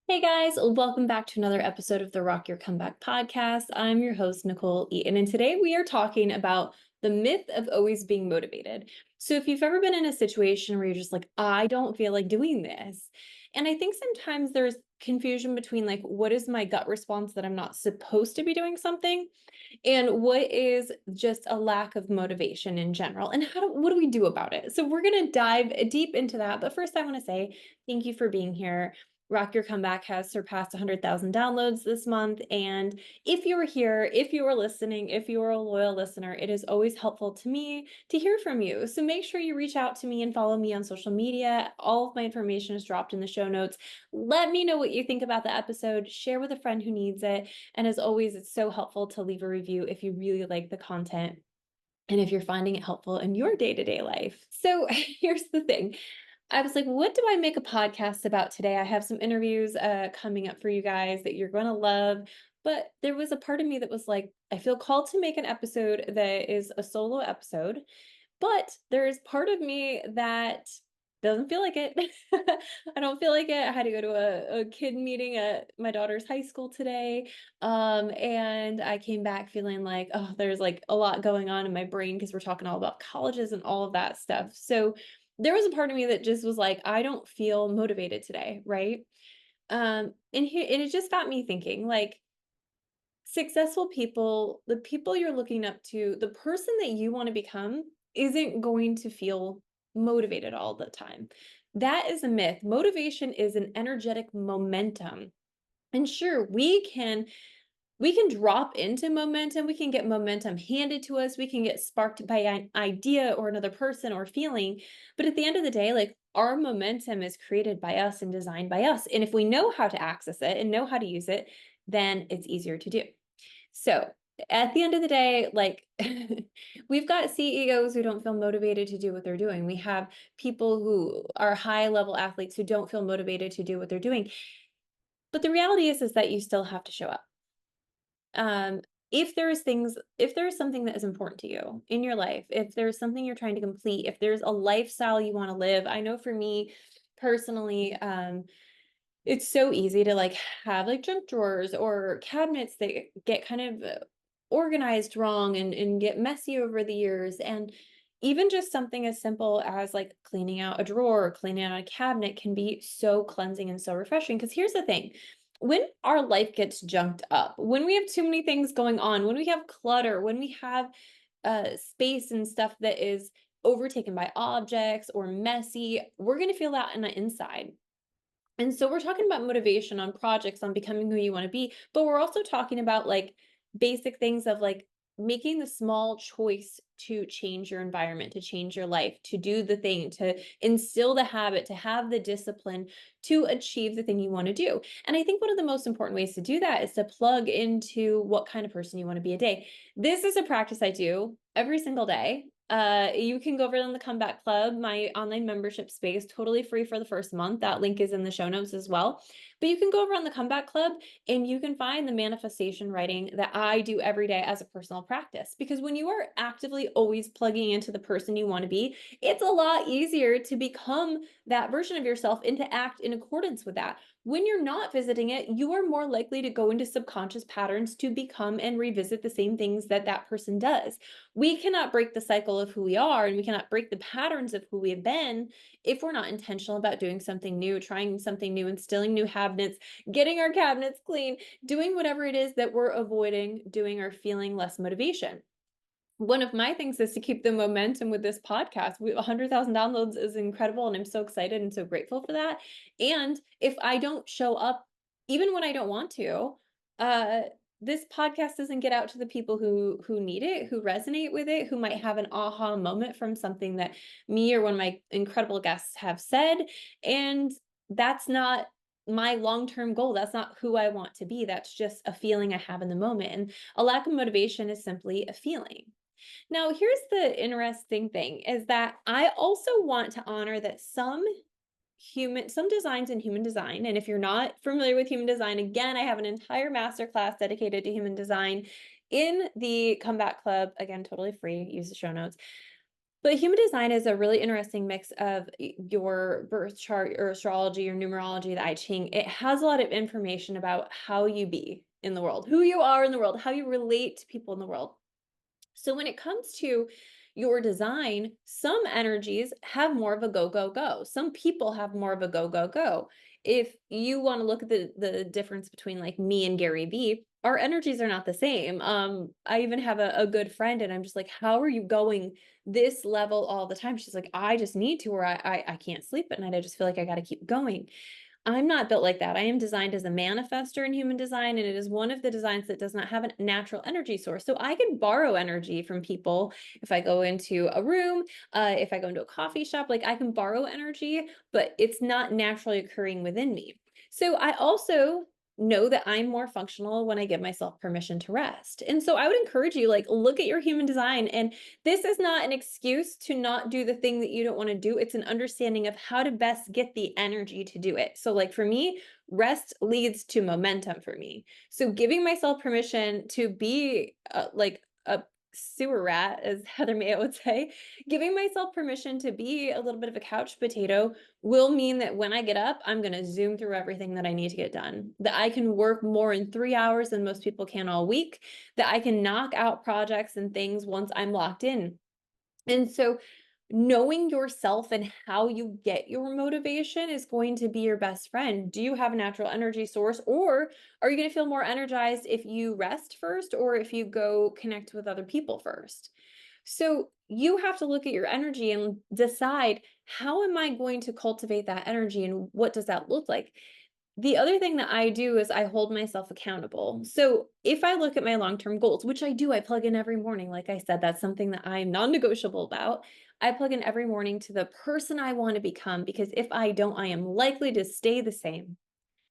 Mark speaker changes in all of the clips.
Speaker 1: Hey guys, welcome back to another episode of the Rock Your Comeback podcast. I'm your host, Nichole Eaton, and today we are talking about the myth of always being motivated. So, if you've ever been in a situation where you're just like, I don't feel like doing this, and I think sometimes there's confusion between like, what is my gut response that I'm not supposed to be doing something, and what is just a lack of motivation in general, and what do we do about it? So, we're going to dive deep into that. But first, I want to say thank you for being here. Rock Your Comeback has surpassed 100,000 downloads this month. And if you are here, if you are listening, if you are a loyal listener, it is always helpful to me to hear from you. So make sure you reach out to me and follow me on social media. All of my information is dropped in the show notes. Let me know what you think about the episode. Share with a friend who needs it. And as always, it's so helpful to leave a review if you really like the content and if you're finding it helpful in your day-to-day life. So here's the thing. I was like, what do I make a podcast about today? I have some interviews coming up for you guys that you're going to love. But there was a part of me that was like, I feel called to make an episode that is a solo episode. But there's part of me that doesn't feel like it. I don't feel like it. I had to go to a kid meeting at my daughter's high school today. And I came back feeling like, oh, there's like a lot going on in my brain because we're talking all about colleges and all of that stuff. So there was a part of me that just was like, I don't feel motivated today, right? And it just got me thinking, like, successful people, the people you're looking up to, the person that you want to become isn't going to feel motivated all the time. That is a myth. Motivation is an energetic momentum. And sure, we can drop into momentum, we can get momentum handed to us, we can get sparked by an idea or another person or feeling, but at the end of the day, like, our momentum is created by us and designed by us. And if we know how to access it and know how to use it, then it's easier to do. So at the end of the day, like, we've got CEOs who don't feel motivated to do what they're doing. We have people who are high level athletes who don't feel motivated to do what they're doing. But the reality is that you still have to show up. Um, if there is something that is important to you in your life, if there's something you're trying to complete, if there's a lifestyle you want to live, I know for me personally, it's so easy to like have like junk drawers or cabinets that get kind of organized wrong and get messy over the years. And even just something as simple as like cleaning out a drawer or cleaning out a cabinet can be so cleansing and so refreshing. Because here's the thing, when our life gets junked up, when we have too many things going on, when we have clutter, when we have space and stuff that is overtaken by objects or messy, we're going to feel that on the inside. And so we're talking about motivation on projects, on becoming who you want to be, but we're also talking about like basic things of like making the small choice to change your environment, to change your life, to do the thing, to instill the habit, to have the discipline to achieve the thing you want to do. And I think one of the most important ways to do that is to plug into what kind of person you want to be a day. This is a practice I do every single day. You can go over on the Comeback Club, my online membership space, totally free for the first month. That link is in the show notes as well. But you can go over on the Comeback Club and you can find the manifestation writing that I do every day as a personal practice. Because when you are actively always plugging into the person you want to be, it's a lot easier to become that version of yourself and to act in accordance with that. When you're not visiting it, you are more likely to go into subconscious patterns to become and revisit the same things that that person does. We cannot break the cycle of who we are, and we cannot break the patterns of who we have been if we're not intentional about doing something new, trying something new, instilling new habits, getting our cabinets clean, doing whatever it is that we're avoiding doing or feeling less motivation. One of my things is to keep the momentum with this podcast. 100,000 downloads is incredible, and I'm so excited and so grateful for that. And if I don't show up, even when I don't want to, uh, this podcast doesn't get out to the people who need it, who resonate with it, who might have an aha moment from something that me or one of my incredible guests have said. And that's not my long-term goal. That's not who I want to be. That's just a feeling I have in the moment. And a lack of motivation is simply a feeling. Now, here's the interesting thing is that I also want to honor that some designs in human design, and if you're not familiar with human design, again, I have an entire masterclass dedicated to human design in the Comeback Club, again, totally free, use the show notes. But human design is a really interesting mix of your birth chart, your astrology, your numerology, the I Ching. It has a lot of information about how you be in the world, who you are in the world, how you relate to people in the world. So when it comes to your design, some energies have more of a go, go, go. Some people have more of a go, go, go. If you want to look at the difference between like me and Gary Vee, our energies are not the same. I even have a good friend, and I'm just like, how are you going this level all the time? She's like, I just need to, or I can't sleep at night. I just feel like I got to keep going. I'm not built like that. I am designed as a manifester in human design, and it is one of the designs that does not have a natural energy source. So I can borrow energy from people if I go into a room, if I go into a coffee shop, like I can borrow energy, but it's not naturally occurring within me. So I also know that I'm more functional when I give myself permission to rest. And so I would encourage you, like, look at your human design. And this is not an excuse to not do the thing that you don't want to do. It's an understanding of how to best get the energy to do it. So, like for me, rest leads to momentum for me. So, giving myself permission to be like a sewer rat, as Heather Mayo would say, giving myself permission to be a little bit of a couch potato will mean that when I get up, I'm going to zoom through everything that I need to get done. That I can work more in 3 hours than most people can all week, that I can knock out projects and things once I'm locked in. And so knowing yourself and how you get your motivation is going to be your best friend. Do you have a natural energy source, or are you going to feel more energized if you rest first or if you go connect with other people first? So you have to look at your energy and decide, how am I going to cultivate that energy and what does that look like? The other thing that I do is I hold myself accountable. So if I look at my long-term goals, which I do, I plug in every morning. Like I said, that's something that I'm non-negotiable about. I plug in every morning to the person I want to become, because if I don't, I am likely to stay the same.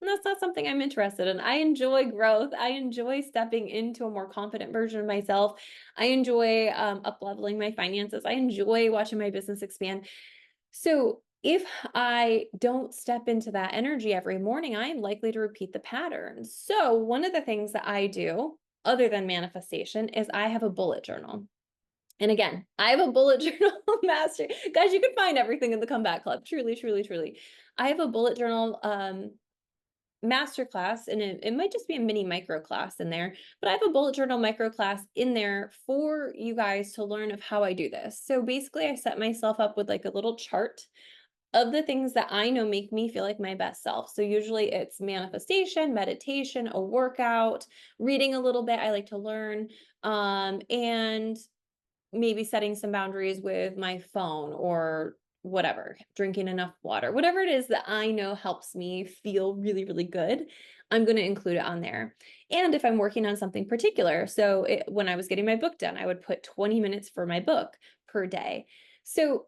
Speaker 1: And that's not something I'm interested in. I enjoy growth. I enjoy stepping into a more confident version of myself. I enjoy up leveling my finances. I enjoy watching my business expand. So if I don't step into that energy every morning, I am likely to repeat the pattern. So one of the things that I do, other than manifestation, is I have a bullet journal. And again, I have a bullet journal master. Guys, you can find everything in the Comeback Club. Truly, truly, truly. I have a bullet journal masterclass, and it might just be a mini micro class in there, but I have a bullet journal micro class in there for you guys to learn of how I do this. So basically I set myself up with like a little chart of the things that I know make me feel like my best self. So usually it's manifestation, meditation, a workout, reading a little bit. I like to learn, and maybe setting some boundaries with my phone or whatever, drinking enough water, whatever it is that I know helps me feel really, really good, I'm going to include it on there. And if I'm working on something particular, so when I was getting my book done, I would put 20 minutes for my book per day. So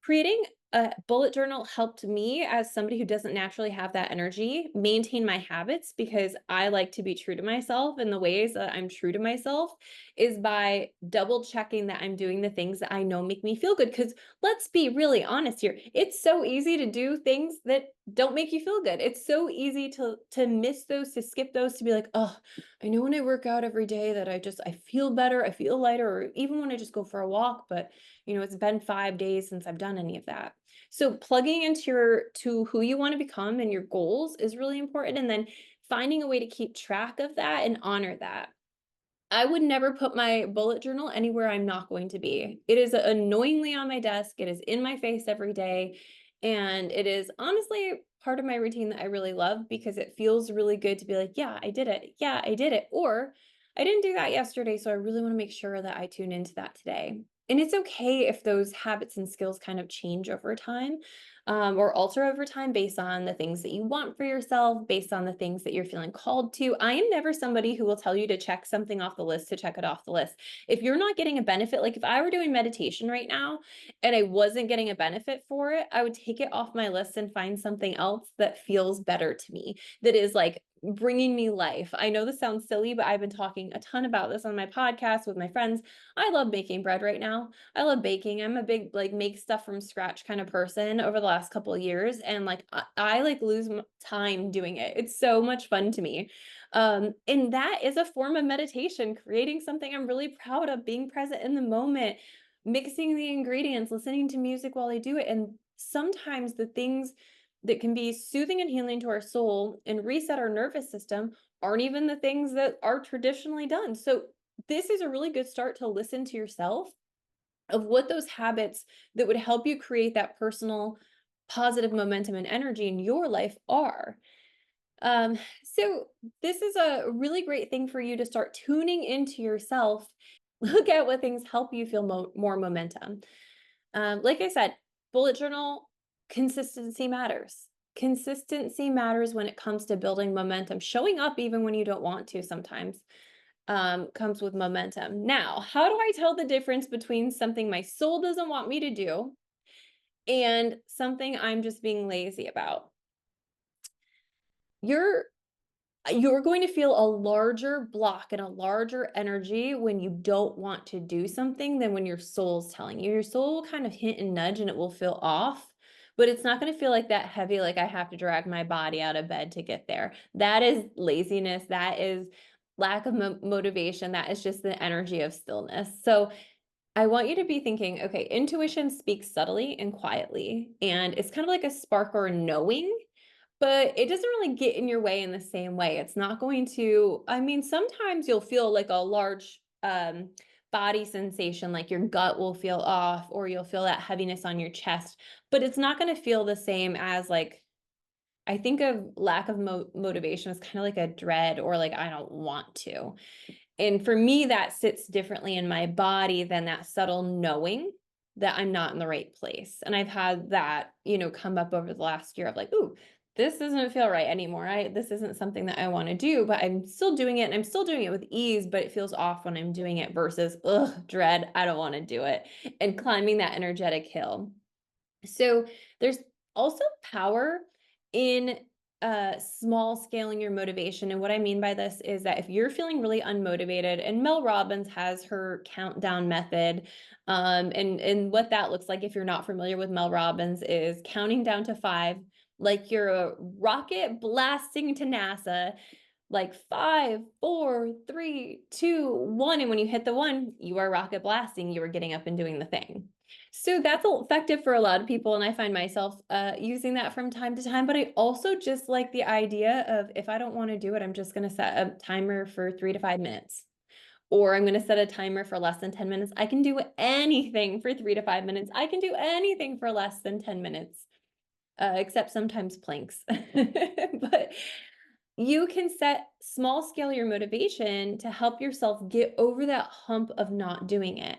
Speaker 1: creating a bullet journal helped me, as somebody who doesn't naturally have that energy, maintain my habits, because I like to be true to myself. And the ways that I'm true to myself is by double checking that I'm doing the things that I know make me feel good. Because let's be really honest here. It's so easy to do things that don't make you feel good. It's so easy to miss those, to skip those, to be like, oh, I know when I work out every day that I feel better, I feel lighter, or even when I just go for a walk, but it's been 5 days since I've done any of that. So plugging into to who you want to become and your goals is really important. And then finding a way to keep track of that and honor that. I would never put my bullet journal anywhere I'm not going to be. It is annoyingly on my desk. It is in my face every day. And it is honestly part of my routine that I really love, because it feels really good to be like, yeah, I did it. Yeah, I did it. Or I didn't do that yesterday, so I really want to make sure that I tune into that today. And it's okay if those habits and skills kind of change over time, or alter over time based on the things that you want for yourself, based on the things that you're feeling called to. I am never somebody who will tell you to check something off the list to check it off the list. If you're not getting a benefit, like if I were doing meditation right now and I wasn't getting a benefit for it, I would take it off my list and find something else that feels better to me, that is like bringing me life. I know this sounds silly, but I've been talking a ton about this on my podcast with my friends. I love making bread right now. I love baking. I'm a big like make stuff from scratch kind of person over the last couple of years, and like I like lose time doing it. It's so much fun to me. And that is a form of meditation, creating something I'm really proud of, being present in the moment, mixing the ingredients, listening to music while I do it. And sometimes the things that can be soothing and healing to our soul and reset our nervous system aren't even the things that are traditionally done. So this is a really good start to listen to yourself of what those habits that would help you create that personal positive momentum and energy in your life are. So this is a really great thing for you to start tuning into yourself. Look at what things help you feel more momentum. Like I said, bullet journal, consistency matters. Consistency matters when it comes to building momentum. Showing up even when you don't want to sometimes comes with momentum. Now, how do I tell the difference between something my soul doesn't want me to do and something I'm just being lazy about? You're you're going to feel a larger block and a larger energy when you don't want to do something than when your soul's telling you. Your soul will kind of hint and nudge and it will feel off, but it's not going to feel like that heavy, like I have to drag my body out of bed to get there. That is laziness. That is lack of motivation. That is just the energy of stillness. So I want you to be thinking, okay, intuition speaks subtly and quietly, and it's kind of like a spark or a knowing, but it doesn't really get in your way in the same way. It's not going to, I mean, sometimes you'll feel like a large body sensation, like your gut will feel off, or you'll feel that heaviness on your chest, but it's not going to feel the same as like, I think of lack of motivation as kind of like a dread or like, I don't want to. And for me, that sits differently in my body than that subtle knowing that I'm not in the right place. And I've had that, come up over the last year of like, ooh, this doesn't feel right anymore. This isn't something that I want to do, but I'm still doing it and I'm still doing it with ease, but it feels off when I'm doing it versus, ugh, dread, I don't want to do it. And climbing that energetic hill. So there's also power in small scaling your motivation. And what I mean by this is that if you're feeling really unmotivated, and Mel Robbins has her countdown method, and what that looks like if you're not familiar with Mel Robbins is counting down to 5, like you're a rocket blasting to NASA, like 5, 4, 3, 2, 1. And when you hit the 1, you are rocket blasting, you are getting up and doing the thing. So that's effective for a lot of people. And I find myself using that from time to time. But I also just like the idea of if I don't want to do it, I'm just going to set a timer for 3 to 5 minutes. Or I'm going to set a timer for less than 10 minutes. I can do anything for 3 to 5 minutes. I can do anything for less than 10 minutes, except sometimes planks. But you can set small scale your motivation to help yourself get over that hump of not doing it.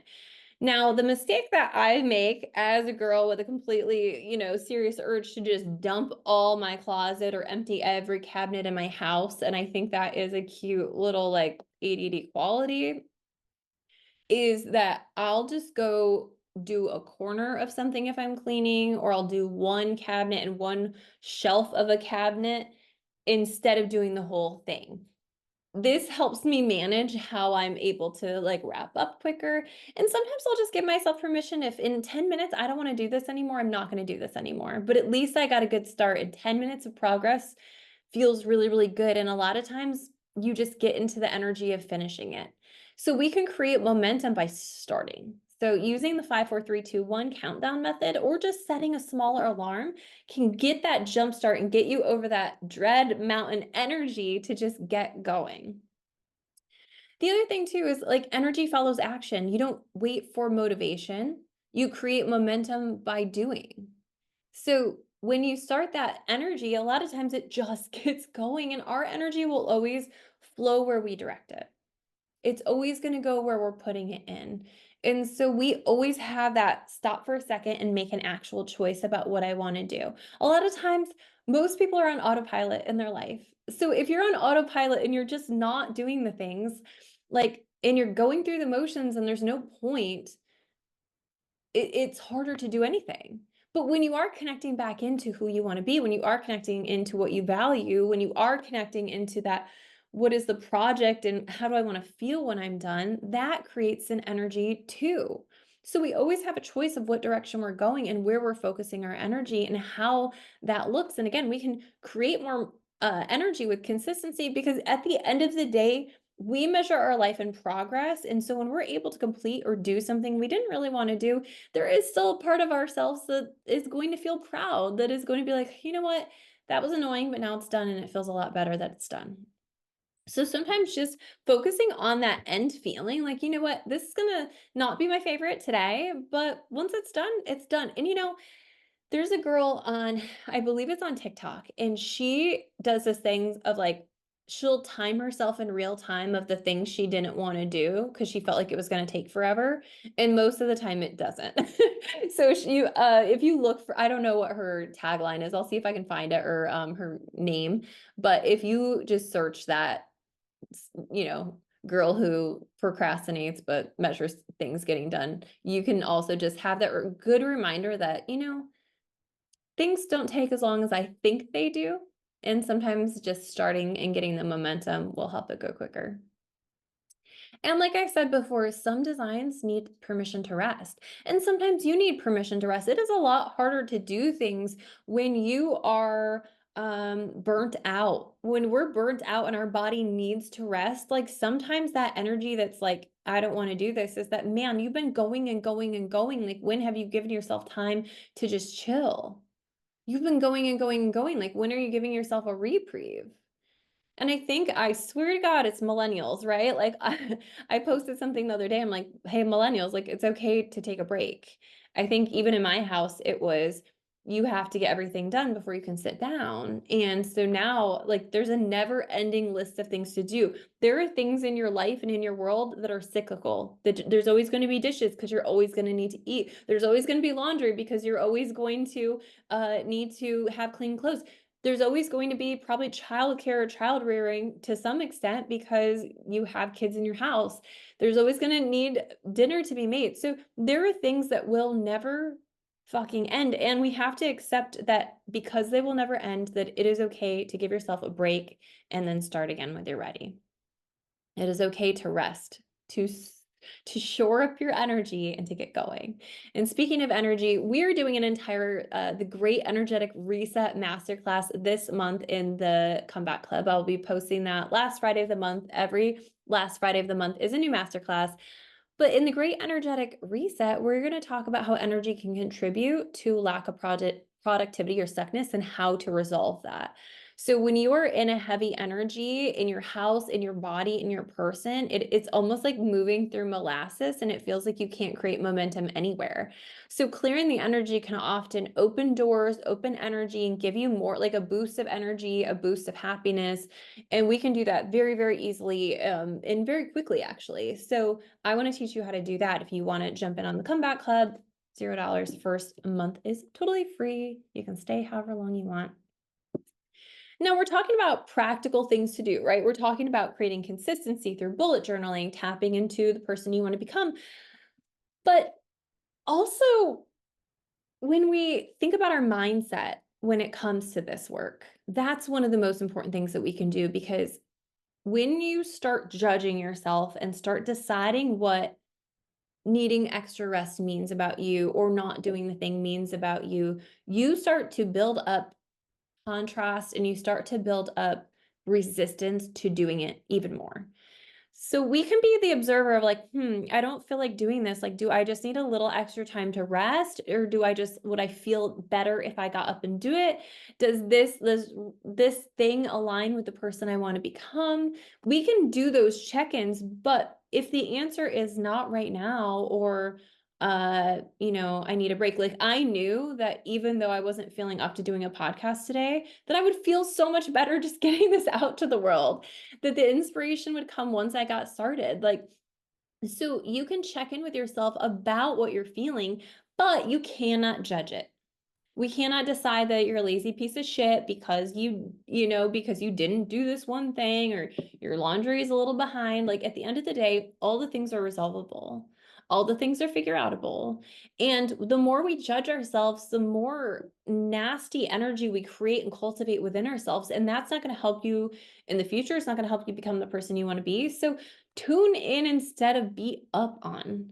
Speaker 1: Now, the mistake that I make as a girl with a completely, serious urge to just dump all my closet or empty every cabinet in my house, and I think that is a cute little like ADD quality, is that I'll just go do a corner of something if I'm cleaning, or I'll do one cabinet and one shelf of a cabinet instead of doing the whole thing. This helps me manage how I'm able to like wrap up quicker. And sometimes I'll just give myself permission if in 10 minutes I don't want to do this anymore, I'm not going to do this anymore. But at least I got a good start, and 10 minutes of progress feels really, really good. And a lot of times you just get into the energy of finishing it. So we can create momentum by starting. So using the 5, 4, 3, 2, 1 countdown method, or just setting a smaller alarm, can get that jump start and get you over that dread mountain energy to just get going. The other thing too is like energy follows action. You don't wait for motivation. You create momentum by doing. So when you start that energy, a lot of times it just gets going, and our energy will always flow where we direct it. It's always going to go where we're putting it in. And so we always have that stop for a second and make an actual choice about what I want to do. A lot of times, most people are on autopilot in their life. So if you're on autopilot and you're just not doing the things, like, and you're going through the motions and there's no point, it's harder to do anything. But when you are connecting back into who you want to be, when you are connecting into what you value, when you are connecting into that, what is the project and how do I want to feel when I'm done, that creates an energy too. So we always have a choice of what direction we're going and where we're focusing our energy and how that looks. And again, we can create more energy with consistency, because at the end of the day, we measure our life in progress. And so when we're able to complete or do something we didn't really want to do, there is still a part of ourselves that is going to feel proud, that is going to be like, you know what, that was annoying, but now it's done and it feels a lot better that it's done. So sometimes just focusing on that end feeling, like, you know what, this is gonna not be my favorite today, but once it's done, it's done. And there's a girl on, I believe it's on TikTok, and she does this thing of like, she'll time herself in real time of the things she didn't want to do because she felt like it was going to take forever. And most of the time it doesn't. So if you look for, I don't know what her tagline is. I'll see if I can find it, or her name. But if you just search that, girl who procrastinates but measures things getting done, you can also just have that good reminder that, things don't take as long as I think they do. And sometimes just starting and getting the momentum will help it go quicker. And like I said before, some designs need permission to rest. And sometimes you need permission to rest. It is a lot harder to do things when you are burnt out. When we're burnt out and our body needs to rest, like sometimes that energy that's like, I don't want to do this, is that, man, you've been going and going and going. Like, when have you given yourself time to just chill? You've been going and going and going. Like, when are you giving yourself a reprieve? And I swear to God, it's millennials, right? Like, I posted something the other day. I'm like, hey, millennials, like, it's okay to take a break. I think even in my house, it was, you have to get everything done before you can sit down. And so now, like, there's a never ending list of things to do. There are things in your life and in your world that are cyclical. There's always going to be dishes because you're always going to need to eat. There's always going to be laundry because you're always going to need to have clean clothes. There's always going to be probably childcare or child rearing to some extent because you have kids in your house. There's always going to need dinner to be made. So there are things that will never fucking end. And we have to accept that because they will never end, that it is okay to give yourself a break and then start again when you're ready. It is okay to rest, to shore up your energy and to get going. And speaking of energy, we're doing an entire the Great Energetic Reset Masterclass this month in the Comeback Club. I'll be posting that last Friday of the month. Every last Friday of the month is a new masterclass. But in the Great Energetic Reset, we're going to talk about how energy can contribute to lack of productivity or stuckness and how to resolve that. So when you are in a heavy energy in your house, in your body, in your person, it's almost like moving through molasses, and it feels like you can't create momentum anywhere. So clearing the energy can often open doors, open energy, and give you more, like a boost of energy, a boost of happiness. And we can do that very, very easily and very quickly, actually. So I want to teach you how to do that. If you want to jump in on the Comeback Club, $0. First month is totally free. You can stay however long you want. Now we're talking about practical things to do, right? We're talking about creating consistency through bullet journaling, tapping into the person you want to become. But also, when we think about our mindset when it comes to this work, that's one of the most important things that we can do, because when you start judging yourself and start deciding what needing extra rest means about you, or not doing the thing means about you, you start to build up contrast and you start to build up resistance to doing it even more. So we can be the observer of like, I don't feel like doing this. Like, do I just need a little extra time to rest? Or would I feel better if I got up and do it? Does this thing align with the person I want to become? We can do those check-ins, but if the answer is not right now, or I need a break. Like, I knew that even though I wasn't feeling up to doing a podcast today, that I would feel so much better just getting this out to the world, that the inspiration would come once I got started. Like, so you can check in with yourself about what you're feeling, but you cannot judge it. We cannot decide that you're a lazy piece of shit because because you didn't do this one thing, or your laundry is a little behind. Like, at the end of the day, all the things are resolvable. All the things are figure outable. And the more we judge ourselves, the more nasty energy we create and cultivate within ourselves. And that's not going to help you in the future. It's not going to help you become the person you want to be. So tune in instead of beat up on.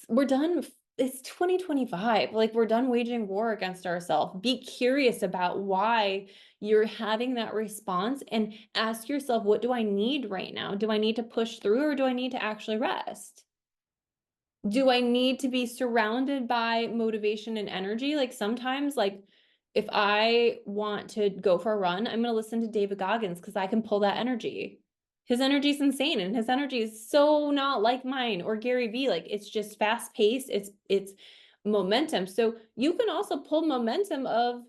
Speaker 1: We're done it's 2025. Like, we're done waging war against ourselves. Be curious about why you're having that response and ask yourself, what do I need right now? Do I need to push through or do I need to actually rest? Do I need to be surrounded by motivation and energy? Like, sometimes, like, if I want to go for a run, I'm going to listen to David Goggins because I can pull that energy. His energy is insane and his energy is so not like mine or Gary Vee. Like, it's just fast paced. It's momentum. So you can also pull momentum of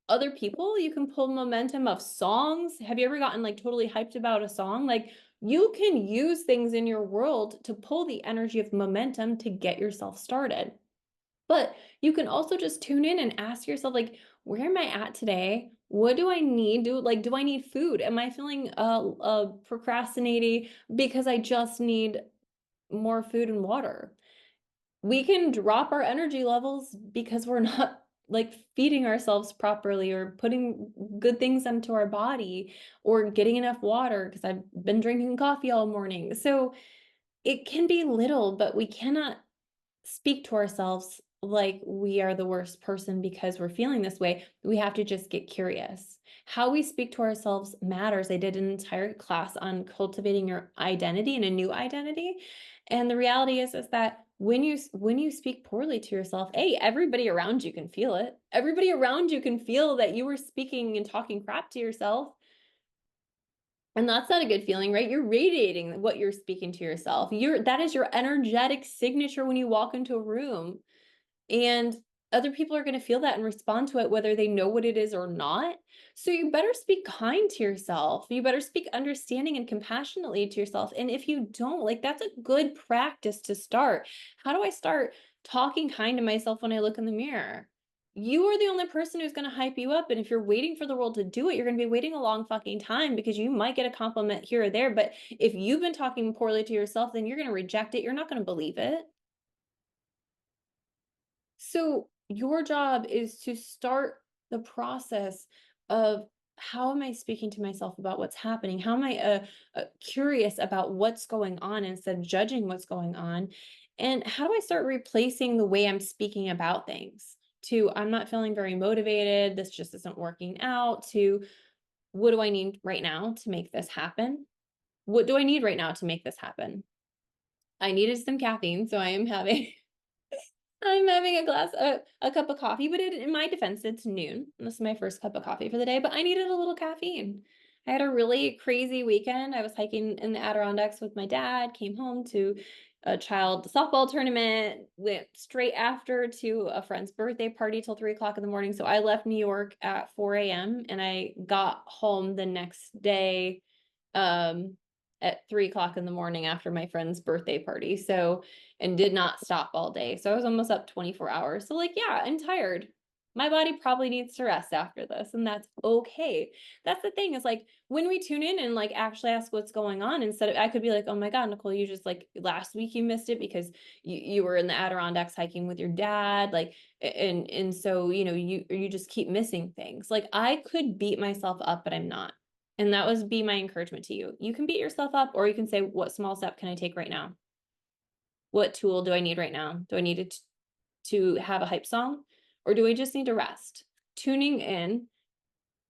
Speaker 1: other people. You can pull momentum of songs. Have you ever gotten like totally hyped about a song? Like, you can use things in your world to pull the energy of momentum to get yourself started. But you can also just tune in and ask yourself, like, where am I at today? What do I need? Do I need food? Am I feeling procrastinating because I just need more food and water? We can drop our energy levels because we're not like feeding ourselves properly or putting good things into our body or getting enough water because I've been drinking coffee all morning. So it can be little, but we cannot speak to ourselves like we are the worst person because we're feeling this way. We have to just get curious. How we speak to ourselves matters. I did an entire class on cultivating your identity and a new identity. And the reality is that when you speak poorly to yourself, hey, everybody around you can feel it. Everybody around you can feel that you were speaking and talking crap to yourself. And that's not a good feeling, right? You're radiating what you're speaking to yourself. That is your energetic signature when you walk into a room. And other people are going to feel that and respond to it, whether they know what it is or not. So you better speak kind to yourself. You better speak understanding and compassionately to yourself. And if you don't, like, that's a good practice to start. How do I start talking kind to myself when I look in the mirror? You are the only person who's going to hype you up. And if you're waiting for the world to do it, you're going to be waiting a long fucking time because you might get a compliment here or there. But if you've been talking poorly to yourself, then you're going to reject it. You're not going to believe it. So your job is to start the process of, how am I speaking to myself about what's happening? How am I curious about what's going on instead of judging what's going on? And how do I start replacing the way I'm speaking about things to, I'm not feeling very motivated, this just isn't working out, to, what do I need right now to make this happen? What do I need right now to make this happen? I needed some caffeine, so I am having I'm having a cup of coffee, but in my defense, it's noon. This is my first cup of coffee for the day, but I needed a little caffeine. I had a really crazy weekend. I was hiking in the Adirondacks with my dad, came home to a child softball tournament, went straight after to a friend's birthday party till 3 o'clock in the morning. So I left New York at 4 a.m. and I got home the next day um at 3 o'clock in the morning after my friend's birthday party. So, and did not stop all day. So I was almost up 24 hours. So, like, yeah, I'm tired. My body probably needs to rest after this, and that's okay. That's the thing, is like, when we tune in and like actually ask what's going on, instead of, I could be like, oh my God, Nichole, you just, like, last week you missed it because you were in the Adirondacks hiking with your dad, like, and so, you just keep missing things. Like, I could beat myself up, but I'm not. And that was be my encouragement to you. You can beat yourself up, or you can say, what small step can I take right now? What tool do I need right now? Do I need it to have a hype song, or do I just need to rest? Tuning in,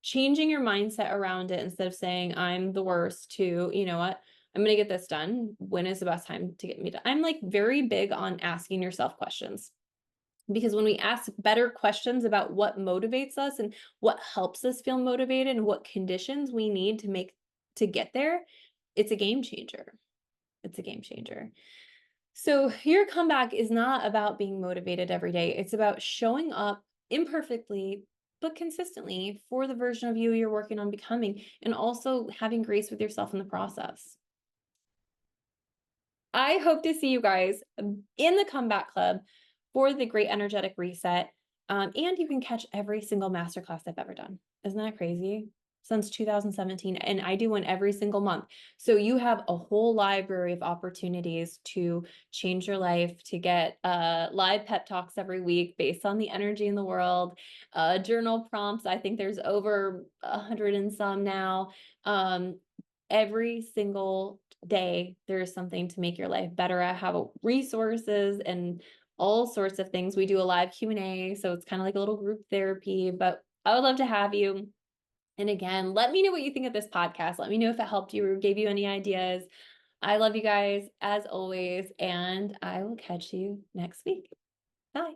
Speaker 1: changing your mindset around it instead of saying, I'm the worst, to, you know what? I'm going to get this done. When is the best time to get me done? I'm like very big on asking yourself questions, because when we ask better questions about what motivates us and what helps us feel motivated and what conditions we need to get there, it's a game changer. It's a game changer. So your comeback is not about being motivated every day. It's about showing up imperfectly, but consistently, for the version of you you're working on becoming, and also having grace with yourself in the process. I hope to see you guys in the Comeback Club for the Great Energetic Reset. And you can catch every single masterclass I've ever done. Isn't that crazy? Since 2017, and I do one every single month. So you have a whole library of opportunities to change your life, to get live pep talks every week based on the energy in the world, journal prompts. I think there's over 100 and some now. Every single day, there's something to make your life better. I have resources and all sorts of things. We do a live Q&A, so it's kind of like a little group therapy, but I would love to have you. And again, let me know what you think of this podcast. Let me know if it helped you or gave you any ideas. I love you guys as always, and I will catch you next week. Bye.